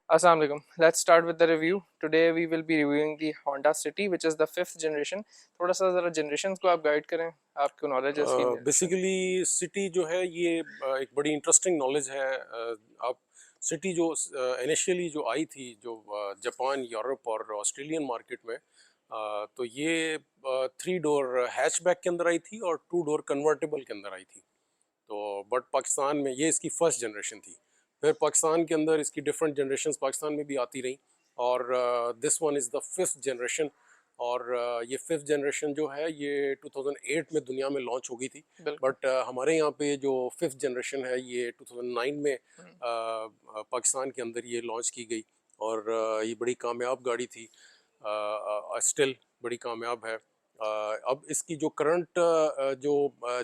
Assalamu alaikum. Let's start with the review. Today we will be reviewing the Honda City, which is the fifth generation. थोड़ा सा ज़रा generations को आप guide करें, आपको knowledge है इसकी। बेसिकली सिटी जो है ये एक बड़ी इंटरेस्टिंग नॉलेज है। अब सिटी जो इनिशियली जो आई थी जो जापान, यूरोप और ऑस्ट्रेलियन मार्केट में, तो ये 3 डोर हैचबैक के अंदर आई थी और 2 डोर कन्वर्टेबल के अंदर आई थी। तो बट पाकिस्तान में ये इसकी फर्स्ट जनरेशन थी। फिर पाकिस्तान के अंदर इसकी डिफरेंट जनरेशन्स पाकिस्तान में भी आती रही और this one is the fifth generation. और ये फिफ्थ जनरेशन जो है ये 2008 में दुनिया में लॉन्च हो गई थी। बट हमारे यहाँ पे जो फिफ्थ जनरेशन है ये 2009 में पाकिस्तान के अंदर ये लॉन्च की गई और ये बड़ी कामयाब गाड़ी थी, स्टिल बड़ी कामयाब है। अब इसकी जो करंट जो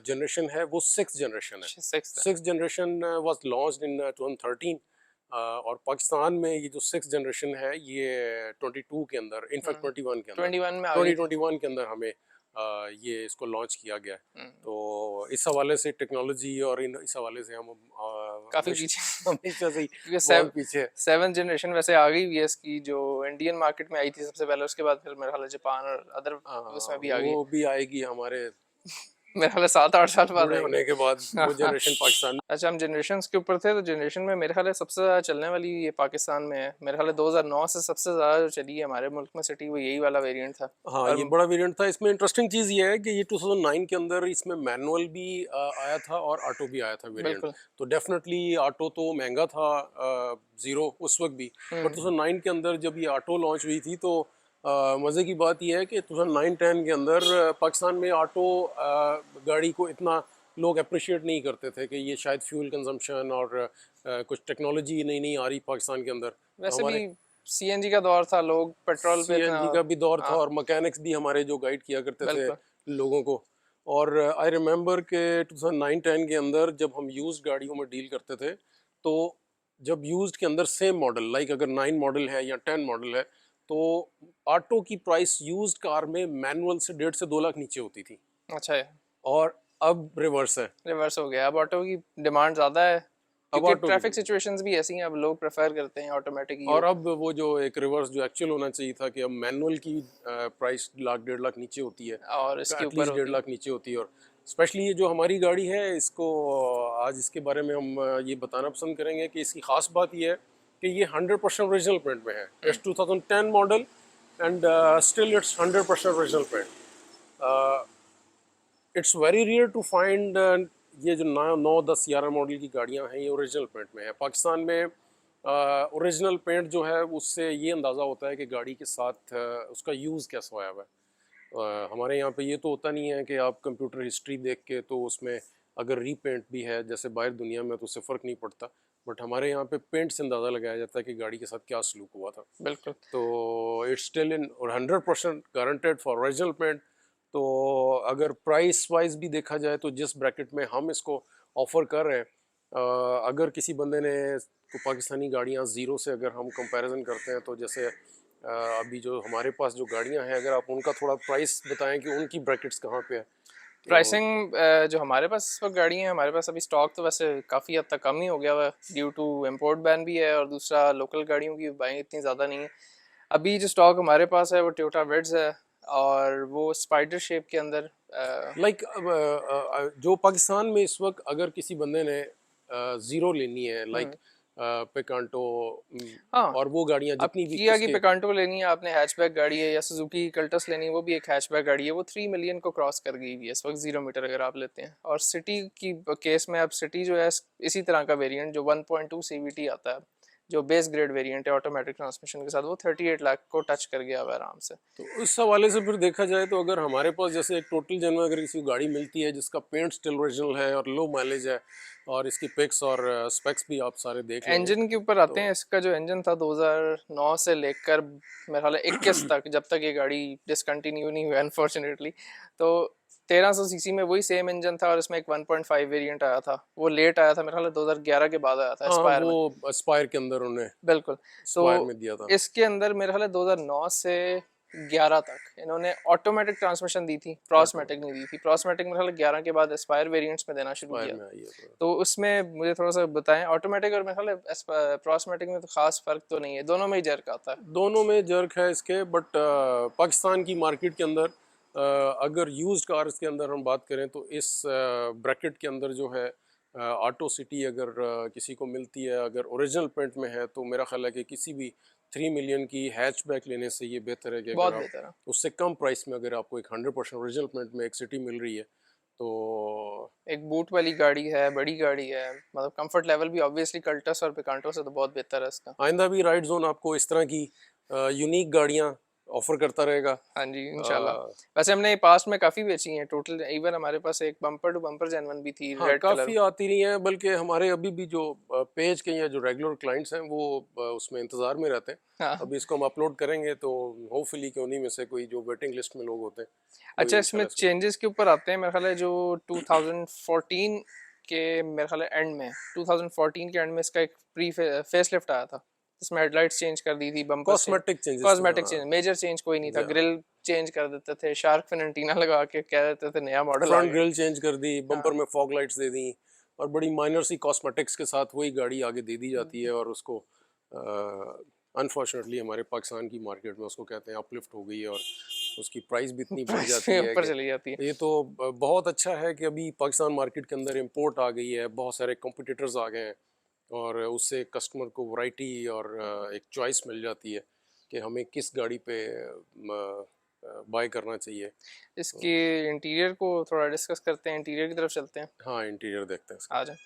जनरेशन है वो सिक्स जनरेशन है। Six generation was launched in 2013 और पाकिस्तान में ये जो सिक्स जनरेशन है ये 22 के अंदर, इनफैक्ट 21 के अंदर, 2021 के अंदर हमें ये इसको लॉन्च किया गया है। तो इस हवाले से टेक्नोलॉजी और इस हवाले से हम काफी पीछे हमेशा से बहुत पीछे। सेवन जनरेशन वैसे आ गई है इसकी, जो इंडियन मार्केट में आई थी सबसे पहले, उसके बाद फिर मेरे ख्याल जापान और अदर उसमें भी आ गई। वो भी आएगी हमारे मेरे ख्याल 7-8 साल बाद होने के बाद वो जनरेशन पाकिस्तान। अच्छा, हम जनरेशन्स के ऊपर थे तो जनरेशन में मेरे ख्याल सबसे ज़्यादा चलने वाली ये पाकिस्तान में है। मेरे ख्याल 2009 से सबसे ज़्यादा जो चली है हमारे मुल्क में सिटी, वो यही वाला वेरिएंट था। हाँ, ये बड़ा वेरिएंट था। इसमें इंटरेस्टिंग चीज़ ये है कि ये 2009 के अंदर इसमें मैनुअल भी आया था और ऑटो भी आया था वेरिएंट। तो डेफिनेटली ऑटो तो महंगा था, ज़ीरो उस वक्त भी। बट 2009 के अंदर जब ये ऑटो लॉन्च हुई थी तो मज़े की बात यह है कि 2009-10 के अंदर पाकिस्तान में ऑटो गाड़ी को इतना लोग अप्रिशिएट नहीं करते थे कि ये शायद फ्यूल कंजम्पशन और कुछ टेक्नोलॉजी नई नई आ रही पाकिस्तान के अंदर। वैसे भी सीएनजी का दौर था, लोग पेट्रोल पे सीएनजी का भी दौर था और मैकेनिक्स भी हमारे जो गाइड किया करते थे लोगों को। और आई रिमेम्बर के 2009-10 के अंदर जब हम यूज्ड गाड़ियों में डील करते थे तो जब यूज्ड के अंदर सेम मॉडल, लाइक अगर 9 मॉडल है या 10 मॉडल है, तो ऑटो की प्राइस यूज्ड कार में मैनुअल से 1.5 से 2 लाख नीचे होती थी। अच्छा है। और अब रिवर्स है, रिवर्स हो गया। अब ऑटो की डिमांड ज़्यादा है क्योंकि ट्रैफिक सिचुएशंस भी ऐसी हैं, अब लोग प्रेफर करते हैं ऑटोमेटिक ही। और अब वो जो एक रिवर्स जो एक्चुअल होना चाहिए था कि अब मैनुअल की प्राइस 1.5 लाख नीचे होती है और इसके ऊपर 1.5 लाख नीचे होती है। और स्पेशली ये जो हमारी गाड़ी है इसको आज इसके बारे में हम ये बताना पसंद करेंगे कि इसकी ख़ास बात ये है कि ये 100% ओरिजिनल पेंट में है। It's 2010 model and still it's 100% original paint. It's very rare to find ये जो 9, 10, 11 मॉडल की गाड़ियां हैं ये ओरिजिनल पेंट में है। पाकिस्तान में ओरिजिनल पेंट जो है उससे ये अंदाज़ा होता है कि गाड़ी के साथ उसका यूज़ कैसा हुआ है। हमारे यहाँ पे ये तो होता नहीं है कि आप कंप्यूटर हिस्ट्री देख के तो उसमें अगर रीपेंट भी है जैसे बाहर दुनिया में तो उससे फ़र्क नहीं पड़ता। बट हमारे यहाँ पे पेंट से अंदाज़ा लगाया जाता है कि गाड़ी के साथ क्या सलूक हुआ था। बिल्कुल। तो it's still in 100% guaranteed for original paint. तो अगर प्राइस वाइज भी देखा जाए तो जिस ब्रैकेट में हम इसको ऑफ़र कर रहे हैं, अगर किसी बंदे ने तो पाकिस्तानी गाड़ियाँ ज़ीरो से अगर हम कंपैरिजन करते हैं तो जैसे अभी जो हमारे पास जो गाड़ियाँ हैं अगर आप उनका थोड़ा प्राइस बताएं कि उनकी ब्रैकेट्स कहाँ पे है। प्राइसिंग जो हमारे पास इस वक्त गाड़ी है, हमारे पास अभी स्टॉक तो वैसे काफ़ी हद तक कम ही हो गया हुआ ड्यू टू इम्पोर्ट बैन भी है और दूसरा लोकल गाड़ियों की बाइंग इतनी ज़्यादा नहीं है। अभी जो स्टॉक हमारे पास है वो टोयोटा विड्स है और वो स्पाइडर शेप के अंदर लाइक जो पाकिस्तान में इस वक्त अगर किसी बंदे ने ज़ीरो लेनी है, लाइक पिकांटो, हाँ, और वो गाड़ियाँ जितनी भी किया की पिकांटो लेनी है आपने, हैचबैक गाड़ी है, या सुजुकी कल्टस लेनी है, वो भी एक हैचबैक गाड़ी है, वो 3 मिलियन को क्रॉस कर गई है इस वक्त 0 मीटर अगर आप लेते हैं। और सिटी की केस में अब सिटी जो है इसी तरह का वेरिएंट जो 1.2 CVT आता है, जो बेस ग्रेड वेरिएंट है ऑटोमेटिक ट्रांसमिशन के साथ, वो 38 लाख को टच कर गया हुआ आराम से। तो उस हवाले से फिर देखा जाए तो अगर हमारे पास जैसे एक टोटल जनरल अगर किसी को गाड़ी मिलती है जिसका पेंट स्टिल ओरिजिनल है और लो माइलेज है और इसकी पिक्स और स्पेक्स भी आप सारे देख लेंगे। इंजन के ऊपर आते हैं। इसका जो इंजन था 2009 से लेकर मेरे ख्याल 21 तक, जब तक ये गाड़ी डिसकंटिन्यू नहीं हुई अनफॉर्चुनेटली, तो 1300 सीसी में वही सेम इंजन था और इसमें एक 1.5 वेरिएंट आया था, वो लेट आया था, मेरे ख्याल 2011 के बाद आया था। एस्पायर वो एस्पायर के अंदर उन्हें बिल्कुल। तो में दिया था। इसके अंदर मेरे ख्याल 2009 से 11 तक इन्होंने ऑटोमेटिक ट्रांसमिशन दी थी, प्रॉसमेटिक नहीं दी थी। प्रॉसमेटिक मेरे ख्याल 11 के बाद एस्पायर वेरिएंट्स में देना शुरू फायर किया। में आई है तो उसमें मुझे थोड़ा सा बताएं, ऑटोमेटिक और मेरे ख्याल प्रॉसमेटिक में तो खास फर्क तो नहीं है, दोनों में ही जर्क आता है। दोनों में जर्क है इसके, बट पाकिस्तान की मार्केट के अंदर अगर यूज्ड कार्स के अंदर हम बात करें तो इस ब्रैकेट के अंदर जो है ऑटो सिटी अगर किसी को मिलती है, अगर ओरिजिनल पेंट में है, तो मेरा ख्याल है कि किसी भी 3 मिलियन की हैचबैक लेने से ये बेहतर है कि बहुत अगर आप बेहतर है। उससे कम प्राइस में अगर आपको एक 100% ओरिजिनल पेंट में एक सिटी मिल रही है तो एक बूट वाली गाड़ी है, बड़ी गाड़ी है, मतलब कंफर्ट लेवल भी ऑब्वियसली कल्टस और पिकांटो से तो बहुत बेहतर है इसका। आइंदा भी राइड जोन आपको इस तरह की यूनिक गाड़ियाँ ऑफर करता रहेगा। हाँ जी इंशाल्लाह। वैसे हमने पास्ट में काफ़ी बेची हैं टोटल, इवन हमारे पास एक बम्पर टू बम्पर जेनवन भी थी हाँ, रेड कलर। काफ़ी आती रही हैं, बल्कि हमारे अभी भी जो पेज के या जो रेगुलर क्लाइंट्स हैं वो उसमें इंतज़ार में रहते हैं। हाँ। अभी इसको हम अपलोड करेंगे तो होपफुली कि उन्हीं में से कोई जो वेटिंग लिस्ट में लोग होते हैं कोई अच्छा, इसमें इंशाल्लाह इसको। चेंजेस के ऊपर आते हैं मेरे ख्याल है जो 2014 के मेरे ख्याल है एंड में, 2014 के एंड में इसका एक प्री फेस लिफ्ट आया था, इसमें हेडलाइट्स चेंज कर दी थी, बम्पर चेंज, कॉस्मेटिक चेंजेस थे, कॉस्मेटिक हाँ। चेंज, मेजर चेंज कोई नहीं था। या ग्रिल चेंज कर देते थे, शार्क फिन एंटीना लगा के कह देते थे नया मॉडल आ फ्रंट गया। ग्रिल चेंज कर दी, हाँ। बम्पर में फॉग लाइट्स दे दी, और बड़ी माइनर सी कॉस्मेटिक्स के साथ वही गाड़ी आगे दे दी जाती है, और उसको अनफॉर्चुनेटली हमारे पाकिस्तान की मार्केट में उसको कहते हैं अपलिफ्ट हो गई है, और उसकी प्राइस भी इतनी बढ़ प्राइस जाती में है ऊपर कि चली जाती है। ये तो बहुत अच्छा है कि अभी पाकिस्तान मार्केट के अंदर इंपोर्ट आ गई है, बहुत सारे कॉम्पिटिटर्स आ गए हैं, और उससे कस्टमर को वैरायटी और एक चॉइस मिल जाती है कि हमें किस गाड़ी पे बाय करना चाहिए। तो इसके इंटीरियर को थोड़ा डिस्कस करते हैं, इंटीरियर की तरफ चलते हैं। हाँ, इंटीरियर देखते हैं इसका। आ जाए।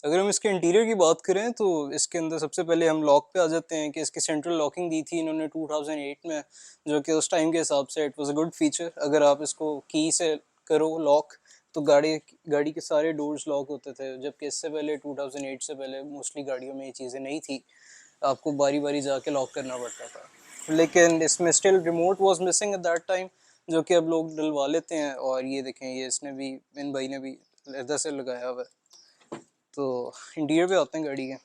अगर हम इसके इंटीरियर की बात करें तो इसके अंदर सबसे पहले हम लॉक पे आ जाते हैं कि इसकी सेंट्रल लॉकिंग दी थी इन्होंने 2008 में, जो कि उस टाइम के हिसाब से it was a good feature. अगर आप इसको की से करो लॉक तो गाड़ी गाड़ी के सारे डोर्स लॉक होते थे, जबकि इससे पहले 2008 से पहले मोस्टली गाड़ियों में ये चीज़ें नहीं थी, आपको बारी बारी जाके लॉक करना पड़ता था। लेकिन इसमें still remote was missing at that time, जो कि अब लोग डलवा लेते हैं। और ये देखें, ये इसने भी, इन भाई ने भी लेदर से लगाया हुआ है। तो इंटीरियर पे आते हैं गाड़ी के।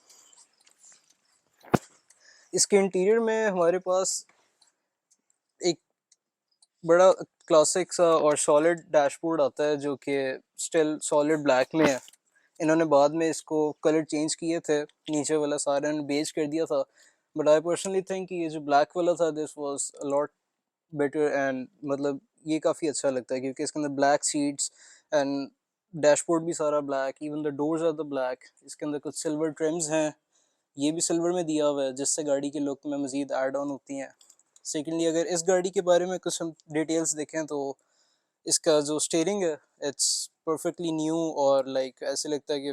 इसके इंटीरियर में हमारे पास एक बड़ा क्लासिक सा और सॉलिड डैशबोर्ड आता है, जो कि स्टिल सॉलिड ब्लैक में है। इन्होंने बाद में इसको कलर चेंज किए थे, नीचे वाला सारा ने बेज कर दिया था, बट आई पर्सनली थिंक कि ये जो ब्लैक वाला था this was a lot better, and मतलब ये काफ़ी अच्छा लगता है क्योंकि इसके अंदर ब्लैक सीट्स एंड डैशबोर्ड भी सारा black, even the doors are the black. इसके अंदर कुछ सिल्वर ट्रिम्स हैं, ये भी सिल्वर में दिया हुआ है, जिससे गाड़ी के लुक में मज़ीद ऐड ऑन होती हैं। सेकेंडली, अगर इस गाड़ी के बारे में कुछ हम डिटेल्स देखें तो इसका जो स्टीयरिंग है इट्स परफेक्टली न्यू, और लाइक ऐसे लगता है कि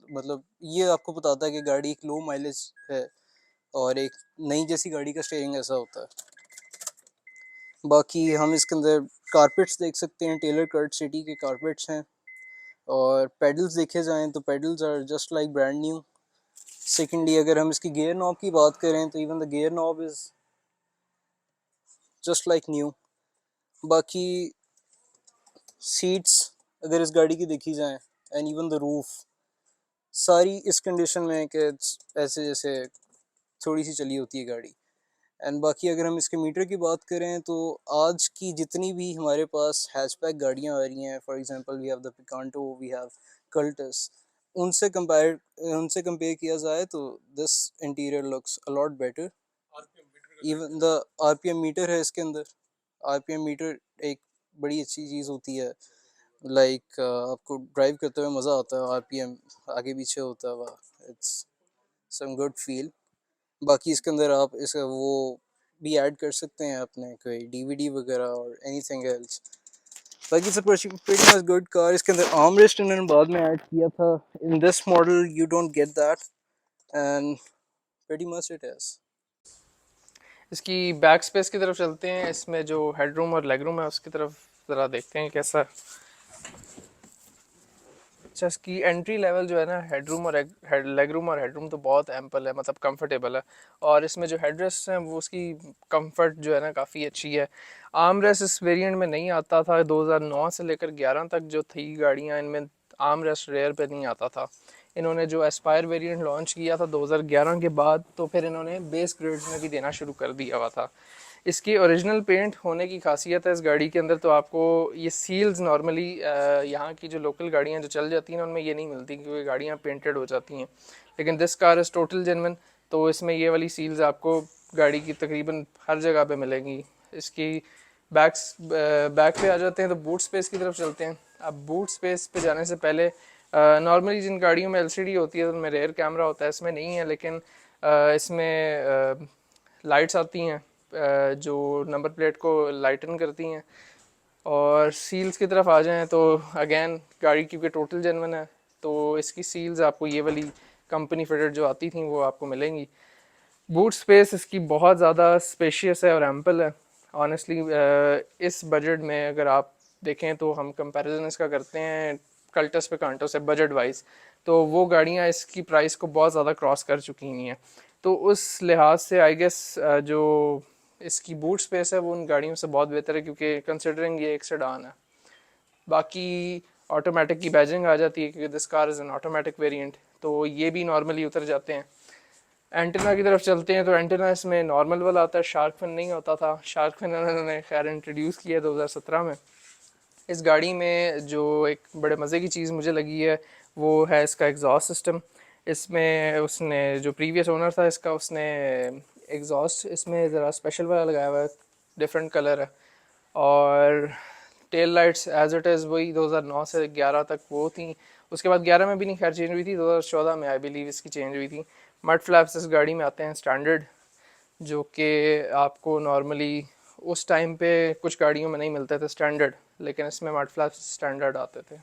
मतलब ये आपको बताता है कि गाड़ी एक लो माइलेज है, और एक नई जैसी गाड़ी का स्टीयरिंग ऐसा होता है। बाकी हम इसके अंदर कारपेट्स देख सकते हैं, टेलर कर्ट सिटी के कारपेट्स हैं। और पेडल्स देखे जाएं तो pedals are just like brand new. Secondly, अगर हम इसकी गियर नॉब की बात करें तो even the gear knob is just like new. बाकी सीट्स अगर इस गाड़ी की देखी जाएं एंड इवन द रूफ, सारी इस कंडीशन में है कि ऐसे जैसे थोड़ी सी चली होती है गाड़ी। एंड बाकी अगर हम इसके मीटर की बात करें तो आज की जितनी भी हमारे पास हैचबैक गाड़ियाँ आ रही हैं, for example we have the Picanto, we have Cultus, उनसे कंपेयर किया जाए तो this interior looks a lot better. Even the RPM meter है इसके अंदर। आरपीएम मीटर एक बड़ी अच्छी चीज़ होती है, लाइक आपको ड्राइव करते हुए मज़ा आता है, आरपीएम आगे पीछे होता है वह, इट्स सम गुड फील। बाकी इसके अंदर आप इसे वो भी ऐड कर सकते हैं अपने कोई डीवीडी वगैरह और एनीथिंग एल्स। बाकी it's pretty much good car. इसके अंदर आर्म रेस्ट इन्होंने बाद में ऐड किया था, in this model you don't get that, and pretty much it is. इसकी बैक स्पेस की तरफ चलते हैं, इसमें जो हेडरूम और लेगरूम है उसकी तरफ ज़रा देखते हैं कैसा। अच्छा, इसकी एंट्री लेवल जो है ना, हेडरूम और लेगरूम और हेडरूम तो बहुत एम्पल है, मतलब कंफर्टेबल है। और इसमें जो हेडरेस्ट हैं वो उसकी कंफर्ट जो है ना काफ़ी अच्छी है। आर्म रेस्ट इस वेरिएंट में नहीं आता था, 2009 से लेकर 11 तक जो थी गाड़ियाँ इनमें आर्म रेस्ट रेयर पे नहीं आता था। इन्होंने जो एस्पायर वेरिएंट लॉन्च किया था 2011 के बाद, तो फिर इन्होंने बेस ग्रेड्स में भी देना शुरू कर दिया हुआ था। इसकी ओरिजिनल पेंट होने की खासियत है इस गाड़ी के अंदर, तो आपको ये सील्स नॉर्मली यहाँ की जो लोकल गाड़ियाँ जो चल जाती हैं उनमें ये नहीं मिलती क्योंकि गाड़ियाँ पेंटेड हो जाती हैं, लेकिन this car is total genuine. तो इसमें ये वाली सील्स आपको गाड़ी की तकरीबन हर जगह पे मिलेंगी। इसकी बैक पे आ जाते हैं तो बूट स्पेस की तरफ चलते हैं। अब बूट स्पेस पे जाने से पहले नॉर्मली जिन गाड़ियों में एलसीडी होती है तो उनमें रेयर कैमरा होता है, इसमें नहीं है, लेकिन इसमें लाइट्स आती हैं जो नंबर प्लेट को लाइटन करती हैं। और सील्स की तरफ आ जाएं तो अगेन गाड़ी क्योंकि टोटल जेन्युइन है तो इसकी सील्स आपको ये वाली कंपनी फिटेड जो आती थी वो आपको मिलेंगी। बूट स्पेस इसकी बहुत ज़्यादा स्पेशियस है और एम्पल है ऑनेस्टली। इस बजट में अगर आप देखें तो हम कंपैरिजन इसका करते हैं कल्टस पे कांटो से बजट वाइज, तो वो गाड़ियाँ इसकी प्राइस को बहुत ज़्यादा क्रॉस कर चुकी हुई हैं। तो उस लिहाज से आई गेस जो इसकी बूट स्पेस है वो उन गाड़ियों से बहुत बेहतर है क्योंकि कंसिडरिंग ये एक सेडान है। बाकी ऑटोमेटिक की बैजिंग आ जाती है क्योंकि this car is an automatic variant, तो ये भी नॉर्मली उतर जाते हैं। एंटेना की तरफ चलते हैं तो एंटेना इसमें नॉर्मल वाला आता है, शार्क फिन नहीं होता था। शार्क फिन उन्होंने खैर इंट्रोड्यूस किया 2017 में। इस गाड़ी में जो एक बड़े मज़े की चीज़ मुझे लगी है वो है इसका एग्जॉस्ट सिस्टम। इसमें उसने जो प्रीवियस ओनर था इसका उसने एग्जॉस्ट इसमें ज़रा स्पेशल वाला लगाया हुआ है, डिफरेंट कलर है। और tail lights as it is वही 2009 से 11 तक वो थी, उसके बाद 11 में भी नहीं खैर चेंज हुई थी, 2014 में आई बिलीव इसकी चेंज हुई थी। मड फ्लैप्स इस गाड़ी में आते हैं स्टैंडर्ड, जो कि आपको नॉर्मली उस टाइम पे कुछ गाड़ियों में नहीं मिलते थे स्टैंडर्ड, लेकिन इसमें मड फ्लैप्स स्टैंडर्ड आते थे।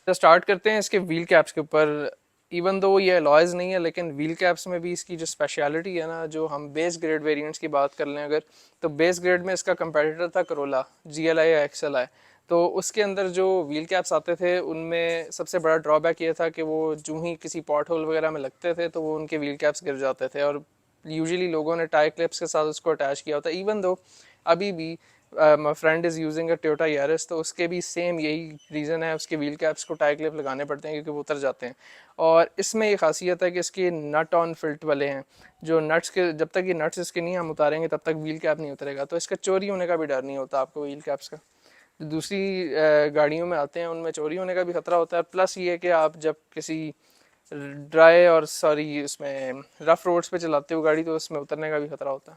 तो स्टार्ट करते हैं इसके व्हील कैप्स के ऊपर। इवन दो ये अलॉयज़ नहीं है लेकिन व्हील कैप्स में भी इसकी जो स्पेशलिटी है ना, जो हम बेस ग्रेड वेरिएंट्स की बात कर लें अगर, तो बेस ग्रेड में इसका कंपेटिटर था करोला GLI या XLI। तो उसके अंदर जो व्हील कैप्स आते थे उनमें सबसे बड़ा ड्रॉबैक ये था कि वो जो ही किसी पॉट होल वगैरह में लगते थे तो वो उनके व्हील कैप्स गिर जाते थे, और यूजुअली लोगों ने टायर क्लिप्स के साथ उसको अटैच किया होता है। इवन दो अभी भी my friend is using a Toyota Yaris, तो उसके भी सेम यही रीज़न है, उसके व्हील कैप्स को टायर क्लिप लगाने पड़ते हैं क्योंकि वो उतर जाते हैं। और इसमें ये खासियत है कि इसके नट ऑन फिल्ट वाले हैं, जो नट्स के जब तक ये नट्स इसके नहीं हम उतारेंगे तब तक व्हील कैप नहीं उतरेगा, तो इसका चोरी होने का भी डर नहीं होता आपको व्हील कैप्स का। जो दूसरी गाड़ियों में आते हैं उनमें चोरी होने का भी खतरा होता है, प्लस ये कि आप जब किसी ड्राई और सॉरी उसमें रफ रोड्स पे चलाते हो गाड़ी तो उसमें उतरने का भी खतरा होता है।